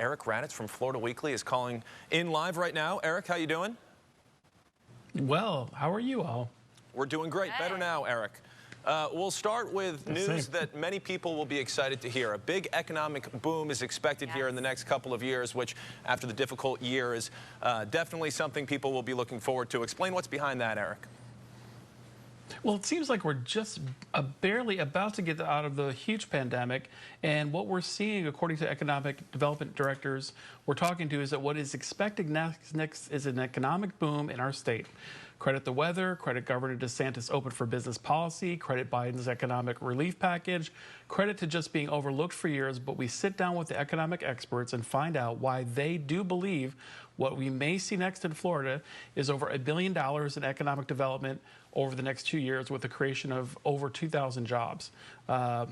Eric Raddatz from Florida Weekly is calling in live right now. Eric, how you doing? Well, how are you all? We're doing great. Better now, Eric. We'll start with news that many people will be excited to hear. A big economic boom is expected here in the next couple of years, which, after the difficult year, is definitely something people will be looking forward to. Explain what's behind that, Eric. Well, it seems like we're just barely about to get out of the huge pandemic, and what we're seeing, according to economic development directors we're talking to, is that what is expected next is an economic boom in our state. Credit the weather, credit Governor DeSantis' open for business policy, credit Biden's economic relief package, credit to just being overlooked for years, but we sit down with the economic experts and find out why they do believe what we may see next in Florida is over $1 billion in economic development over the next 2 years, with the creation of over 2,000 jobs.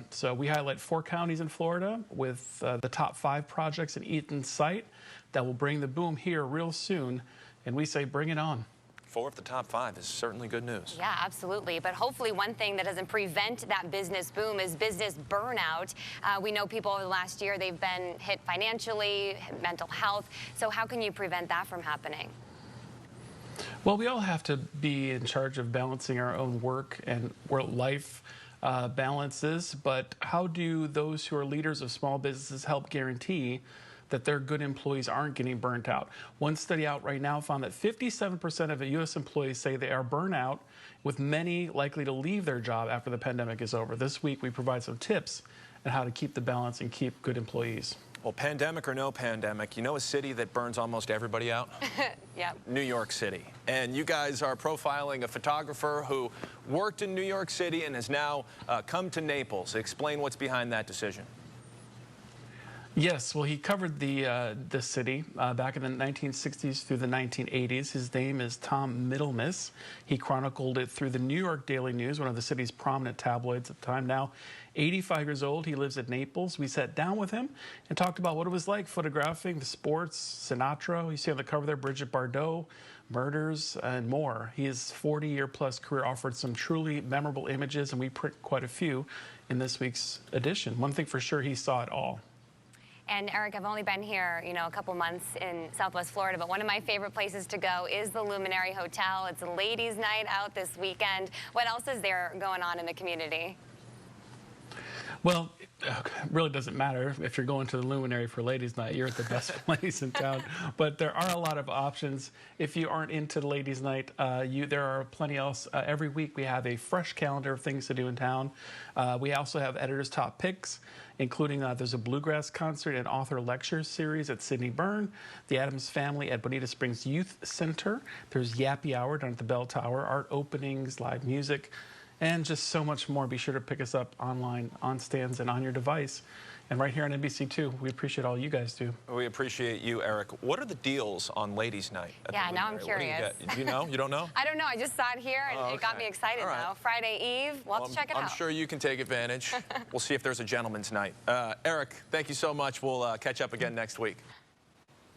So we highlight 4 counties in Florida with the top 5 projects in sight that will bring the boom here real soon, and we say bring it on. 4 of the top 5 is certainly good news. Yeah, absolutely. But hopefully one thing that doesn't prevent that business boom is business burnout. We know people over the last year, they've been hit financially, mental health. So how can you prevent that from happening? Well, we all have to be in charge of balancing our own work and life balances, but how do those who are leaders of small businesses help guarantee that their good employees aren't getting burnt out? One study out right now found that 57% of U.S. employees say they are burnt out, with many likely to leave their job after the pandemic is over. This week, we provide some tips on how to keep the balance and keep good employees. Well, pandemic or no pandemic, you know a city that burns almost everybody out? Yep. New York City. And you guys are profiling a photographer who worked in New York City and has now come to Naples. Explain what's behind that decision. Yes, well, he covered the city back in the 1960s through the 1980s. His name is Tom Middlemiss. He chronicled it through the New York Daily News, one of the city's prominent tabloids at the time. Now 85 years old, he lives at Naples. We sat down with him and talked about what it was like photographing the sports, Sinatra, you see on the cover there, Brigitte Bardot, murders, and more. His 40-year-plus career offered some truly memorable images, and we print quite a few in this week's edition. One thing for sure, he saw it all. And Eric, I've only been here, a couple months in Southwest Florida, but one of my favorite places to go is the Luminary Hotel. It's a ladies' night out this weekend. What else is there going on in the community? Well, it really doesn't matter if you're going to the Luminary for ladies' night. You're at the best place in town. But there are a lot of options. If you aren't into the ladies' night, there are plenty else. Every week we have a fresh calendar of things to do in town. We also have editors' top picks, including there's a bluegrass concert and author lecture series at Sydney Byrne, the Addams Family at Bonita Springs Youth Center. There's Yappy Hour down at the Bell Tower, art openings, live music, and just so much more. Be sure to pick us up online, on stands, and on your device. And right here on NBC, too. We appreciate all you guys do. We appreciate you, Eric. What are the deals on Ladies' Night? Yeah, now I'm curious. Do you know? You don't know? I don't know. I just saw it here, and it got me excited now. Friday Eve. We'll have to check it out. I'm sure you can take advantage. We'll see if there's a gentleman's night. Eric, thank you so much. We'll catch up again next week.